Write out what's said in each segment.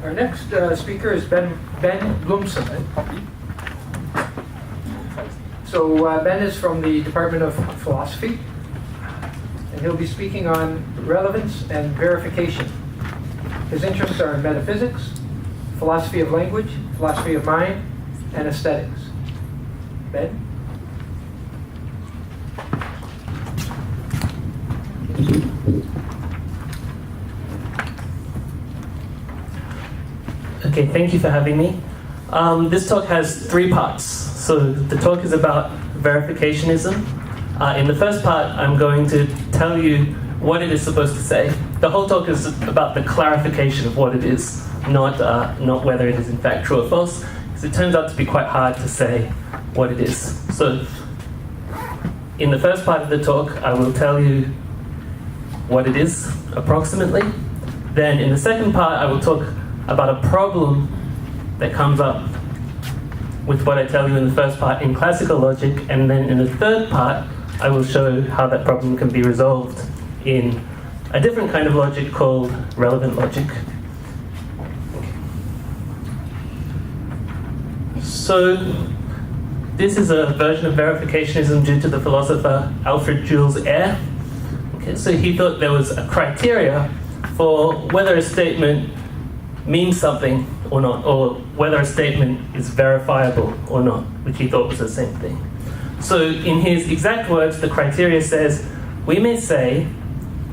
Our next speaker is Ben Blumson. So Ben is from the Department of Philosophy, and he'll be speaking on relevance and verification. His interests are in metaphysics, philosophy of language, philosophy of mind, and aesthetics. Ben? Okay, thank you for having me. This talk has 3 parts. So the talk is about verificationism. In the first part, I'm going to tell you what it is supposed to say. The whole talk is about the clarification of what it is, not whether it is in fact true or false, because it turns out to be quite hard to say what it is. So in the first part of the talk, I will tell you what it is, approximately. Then in the second part, I will talk about a problem that comes up with what I tell you in the first part in classical logic, and then in the third part, I will show how that problem can be resolved in a different kind of logic called relevant logic. So this is a version of verificationism due to the philosopher Alfred Jules Ayer. Okay, so he thought there was a criteria for whether a statement means something or not, or whether a statement is verifiable or not, which he thought was the same thing. So in his exact words, the criteria says, we may say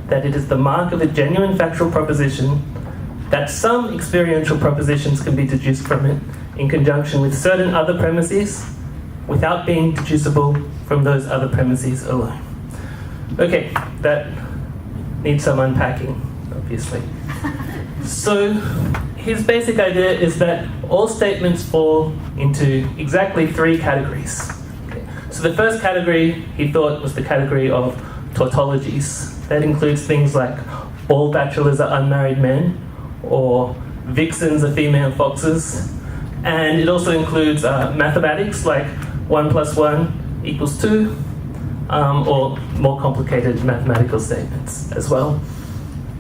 that it is the mark of a genuine factual proposition that some experiential propositions can be deduced from it in conjunction with certain other premises without being deducible from those other premises alone. Okay, that needs some unpacking, obviously. So his basic idea is that all statements fall into exactly 3 categories. Okay. So the first category he thought was the category of tautologies. That includes things like all bachelors are unmarried men, or vixens are female foxes. And it also includes mathematics, like 1 + 1 = 2, or more complicated mathematical statements as well.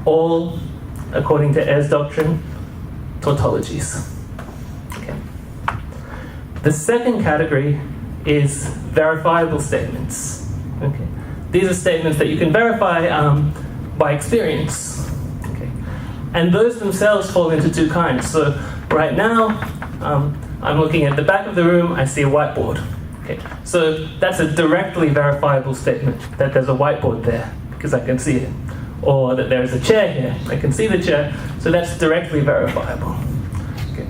All, according to Ayer's doctrine, tautologies. Okay. The second category is verifiable statements. Okay. These are statements that you can verify by experience. Okay. And those themselves fall into 2 kinds. So right now, I'm looking at the back of the room, I see a whiteboard. Okay. So that's a directly verifiable statement, that there's a whiteboard there, because I can see it. Or that there is a chair here, I can see the chair, so that's directly verifiable. Okay.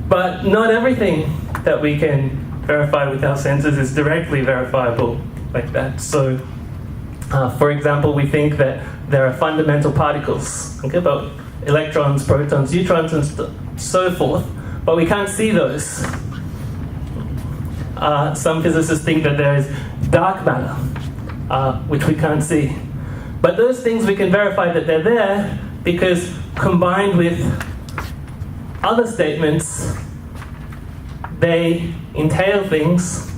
But not everything that we can verify with our senses is directly verifiable like that. So, for example, we think that there are fundamental particles, okay, about electrons, protons, neutrons, and so forth, but we can't see those. Some physicists think that there is dark matter, which we can't see. But those things we can verify that they're there because combined with other statements, they entail things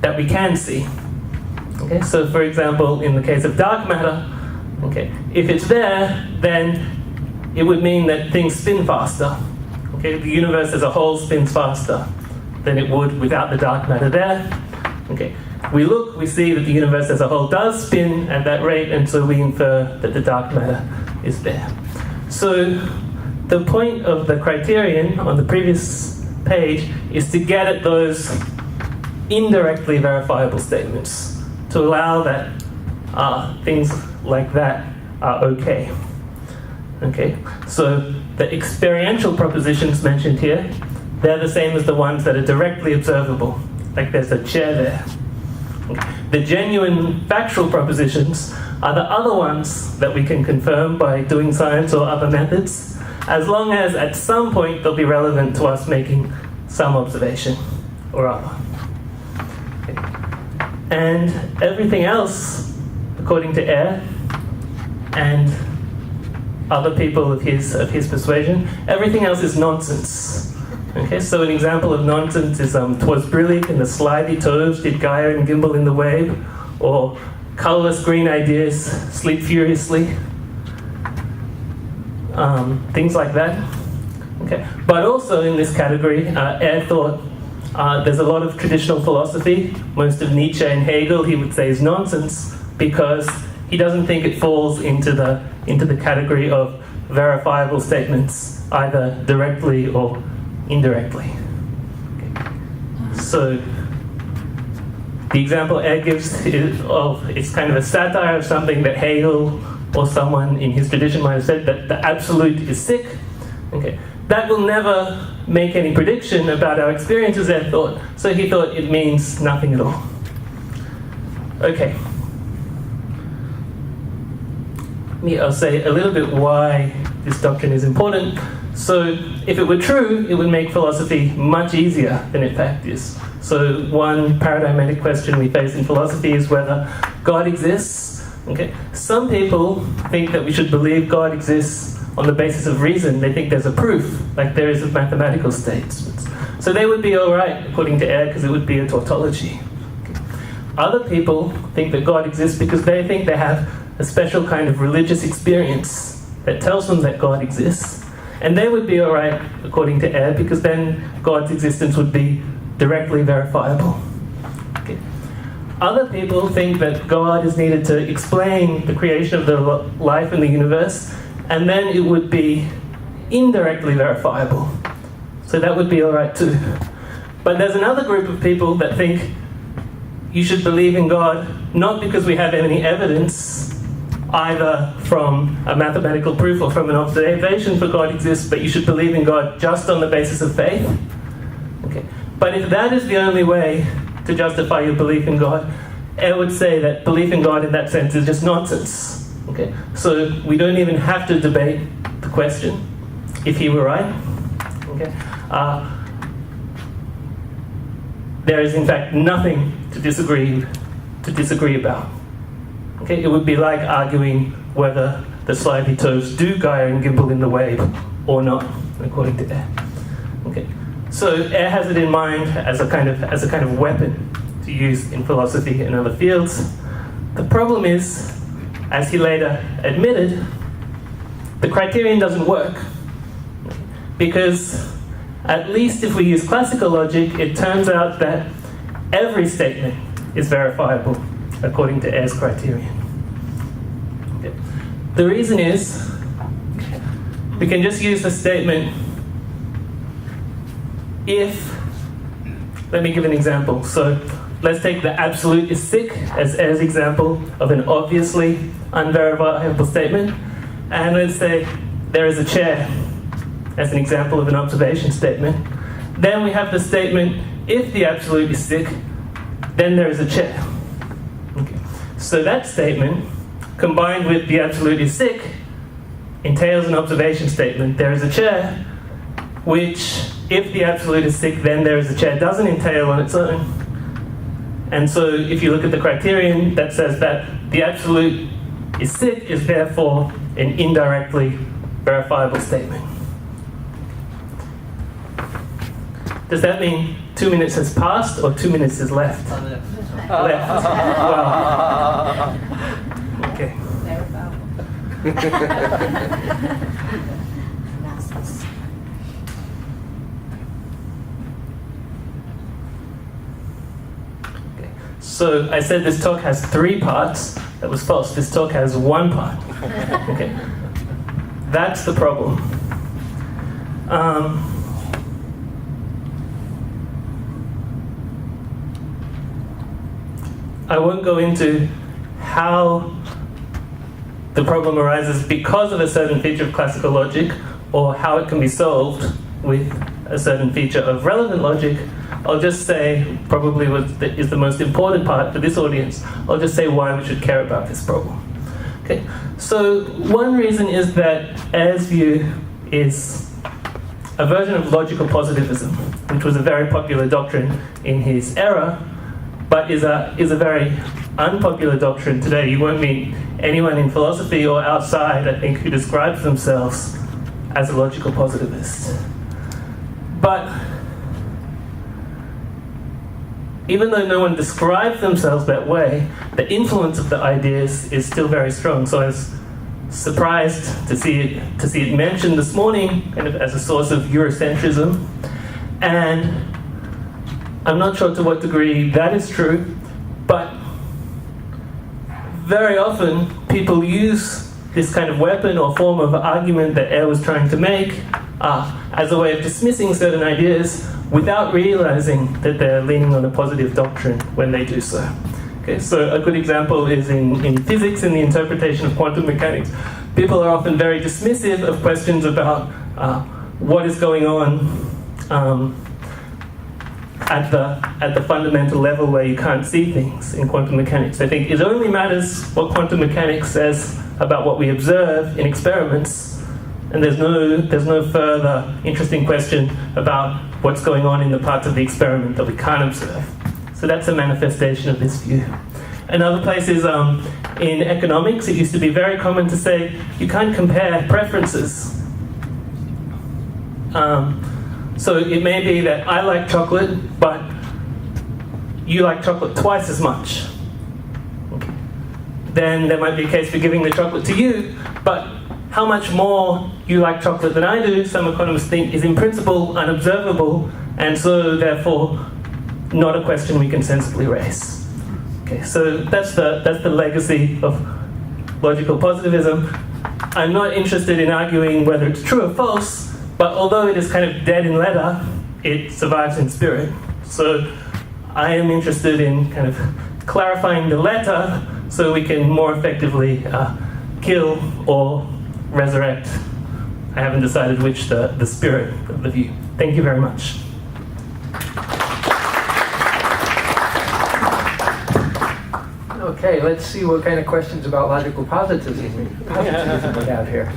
that we can see. Okay, so for example, in the case of dark matter, okay, if it's there, then it would mean that things spin faster. Okay, the universe as a whole spins faster than it would without the dark matter there. Okay. We look, we see that the universe as a whole does spin at that rate, and so we infer that the dark matter is there. So the point of the criterion on the previous page is to get at those indirectly verifiable statements, to allow that things like that are okay. Okay, so the experiential propositions mentioned here, they're the same as the ones that are directly observable, like there's a chair there. The genuine factual propositions are the other ones that we can confirm by doing science or other methods, as long as at some point they'll be relevant to us making some observation or other. Okay. And everything else, according to Ayer and other people of his persuasion, everything else is nonsense. Okay, so an example of nonsense is 'twas brillig and the slithy toves did gyre and gimble in the wave, or colourless green ideas sleep furiously. Things like that. Okay. But also in this category, Ayer thought there's a lot of traditional philosophy. Most of Nietzsche and Hegel he would say is nonsense, because he doesn't think it falls into the category of verifiable statements, either directly or indirectly. Okay. So the example Ayer gives it's kind of a satire of something that Hegel or someone in his tradition might have said, that the absolute is sick. Okay. That will never make any prediction about our experiences, Ayer thought, so he thought it means nothing at all. Okay. I'll say a little bit why this doctrine is important. So if it were true, it would make philosophy much easier than it in fact is. So one paradigmatic question we face in philosophy is whether God exists. Okay. Some people think that we should believe God exists on the basis of reason. They think there's a proof, like there is of mathematical states. So they would be all right, according to Ayer, because it would be a tautology. Okay. Other people think that God exists because they think they have a special kind of religious experience that tells them that God exists. And they would be all right, according to Ayer, because then God's existence would be directly verifiable. Okay. Other people think that God is needed to explain the creation of the life in the universe, and then it would be indirectly verifiable. So that would be all right too. But there's another group of people that think you should believe in God not because we have any evidence, either from a mathematical proof or from an observation for God exists, but you should believe in God just on the basis of faith. Okay. But if that is the only way to justify your belief in God, I would say that belief in God in that sense is just nonsense. Okay. So we don't even have to debate the question if he were right. Okay. There is in fact nothing to disagree about. Okay, it would be like arguing whether the slimy toes do gyre and gimble in the wave or not, according to Ayer. Okay, so Ayer has it in mind as a kind of weapon to use in philosophy and other fields. The problem is, as he later admitted, the criterion doesn't work, because at least if we use classical logic, it turns out that every statement is verifiable according to Ayer's criterion. Okay. The reason is, we can just use the statement if, let me give an example. So let's take the absolute is sick as Ayer's example of an obviously unverifiable statement, and let's say there is a chair as an example of an observation statement. Then we have the statement if the absolute is sick, then there is a chair. Okay. So that statement, combined with the absolute is sick, entails an observation statement, there is a chair, which, if the absolute is sick, then there is a chair, doesn't entail on its own. And so if you look at the criterion that says that the absolute is sick is therefore an indirectly verifiable statement. Does that mean 2 minutes has passed or 2 minutes is left? Left. Wow. Okay. So I said this talk has 3 parts. That was false. This talk has 1 part. Okay. That's the problem. I won't go into how the problem arises because of a certain feature of classical logic, or how it can be solved with a certain feature of relevant logic. I'll just say, probably is the most important part for this audience, I'll just say why we should care about this problem. Okay, so one reason is that Ayer's view is a version of logical positivism, which was a very popular doctrine in his era, but is a very unpopular doctrine today. You won't meet anyone in philosophy or outside, I think, who describes themselves as a logical positivist. But even though no one describes themselves that way, the influence of the ideas is still very strong. So surprised to see it mentioned this morning kind of as a source of Eurocentrism, and I'm not sure to what degree that is true, but very often people use this kind of weapon or form of argument that Ayer was trying to make as a way of dismissing certain ideas without realizing that they're leaning on a positive doctrine when they do so. Okay, so a good example is in physics, in the interpretation of quantum mechanics. People are often very dismissive of questions about what is going on at the fundamental level where you can't see things in quantum mechanics. I think it only matters what quantum mechanics says about what we observe in experiments, and there's no further interesting question about what's going on in the parts of the experiment that we can't observe. So that's a manifestation of this view. Another place is in economics. It used to be very common to say you can't compare preferences. So it may be that I like chocolate, but you like chocolate twice as much. Okay. Then there might be a case for giving the chocolate to you, but how much more you like chocolate than I do, some economists think, is in principle unobservable, and so therefore not a question we can sensibly raise. Okay, so that's the legacy of logical positivism. I'm not interested in arguing whether it's true or false, but although it is kind of dead in letter, it survives in spirit. So I am interested in kind of clarifying the letter so we can more effectively kill or resurrect. I haven't decided which the spirit of the view. Thank you very much. Okay, let's see what kind of questions about logical positivism we have here.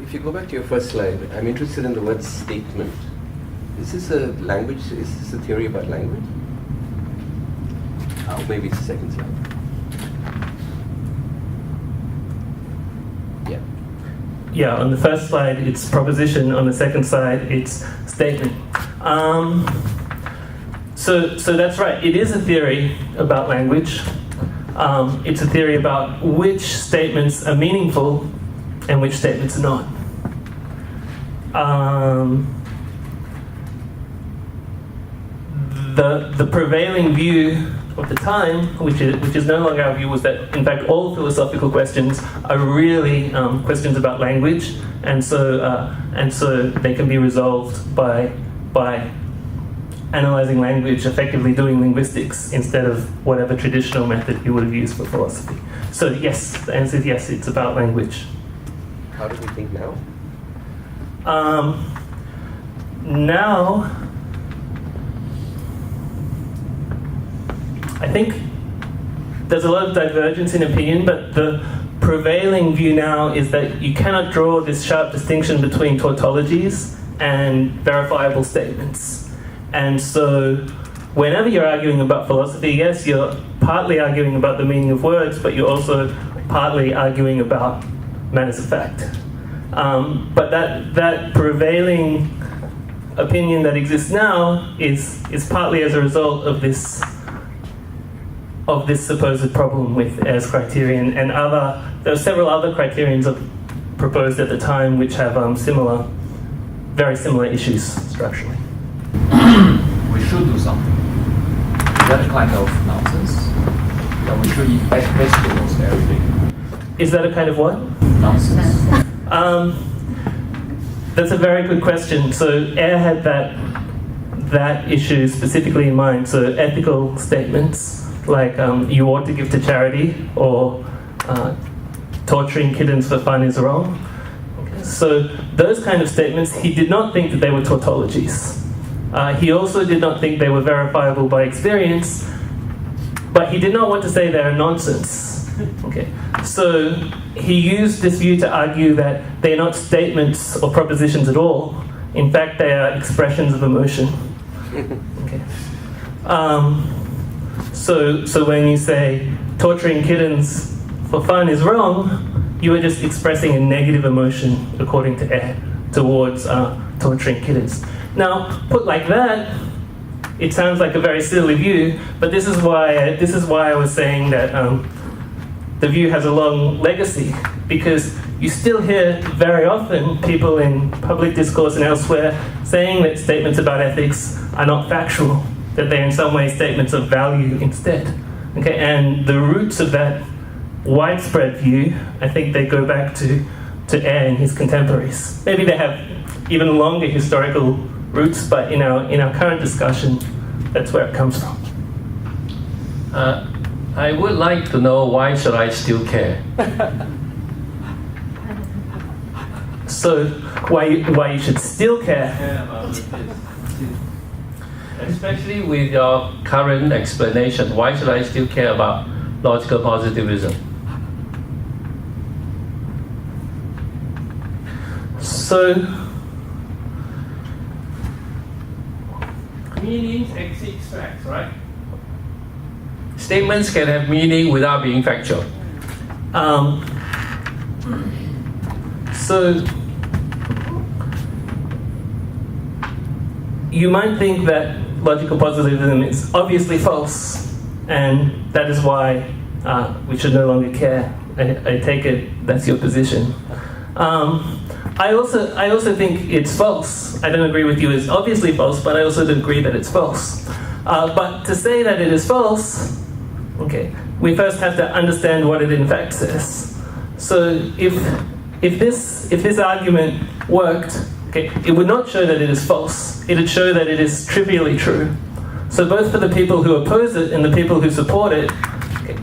If you go back to your first slide, I'm interested in the word statement. Is this a language? Is this a theory about language? Oh, maybe it's the second slide. Yeah. Yeah, on the first slide it's proposition, on the second slide it's statement. So that's right, it is a theory about language. It's a theory about which statements are meaningful and which statements are not. The prevailing view of the time, which is no longer our view, was that in fact all philosophical questions are really questions about language, and so they can be resolved by analyzing language, effectively doing linguistics instead of whatever traditional method you would have used for philosophy. So yes, the answer is yes, it's about language. How do we think now? Now, I think there's a lot of divergence in opinion, but the prevailing view now is that you cannot draw this sharp distinction between tautologies and verifiable statements. And so whenever you're arguing about philosophy, yes, you're partly arguing about the meaning of words, but you're also partly arguing about matters of fact. But that prevailing opinion that exists now is partly as a result of this supposed problem with Ayer's criterion, and there are several other criterions proposed at the time which have very similar issues structurally. We should do something. Is that a kind of nonsense? That we should eat vegetables every day? Is that a kind of what? Nonsense. That's a very good question. So Ayer had that issue specifically in mind. So ethical statements like you ought to give to charity, or torturing kittens for fun is wrong. Okay. So those kind of statements, he did not think that they were tautologies. He also did not think they were verifiable by experience, but he did not want to say they are nonsense. Okay. So he used this view to argue that they are not statements or propositions at all. In fact, they are expressions of emotion. Okay. So when you say torturing kittens for fun is wrong, you are just expressing a negative emotion, according to Ayer, towards torturing kittens. Now, put like that, it sounds like a very silly view, but this is why I was saying that the view has a long legacy, because you still hear very often people in public discourse and elsewhere saying that statements about ethics are not factual, that they're in some way statements of value instead. Okay, and the roots of that widespread view, I think they go back to Ayer and his contemporaries. Maybe they have even longer historical roots, but in our current discussion, that's where it comes from. I would like to know, why should I still care? So why you should still care? Especially with your current explanation, why should I still care about logical positivism? So meanings exceeds facts, right? Statements can have meaning without being factual. So you might think that logical positivism is obviously false, and that is why we should no longer care. I take it that's your position. I also think it's false. I don't agree with you it's obviously false, but I also don't agree that it's false. But to say that it is false, okay, we first have to understand what it in fact says. So if this argument worked, okay, it would not show that it is false. It would show that it is trivially true. So both for the people who oppose it and the people who support it, okay,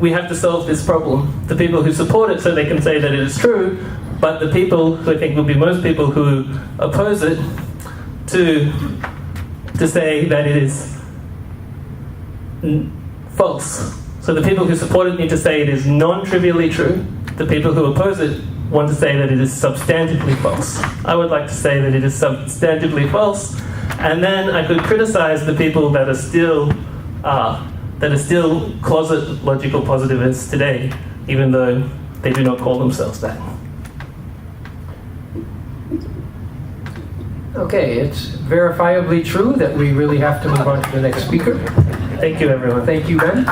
we have to solve this problem. The people who support it so they can say that it is true, but the people who I think will be most people who oppose it to say that it is false. So the people who support it need to say it is non-trivially true. The people who oppose it want to say that it is substantively false. I would like to say that it is substantively false, and then I could criticize the people that are still closet logical positivists today, even though they do not call themselves that. Okay, it's verifiably true that we really have to move on to the next speaker. Thank you, everyone. Thank you, Ben.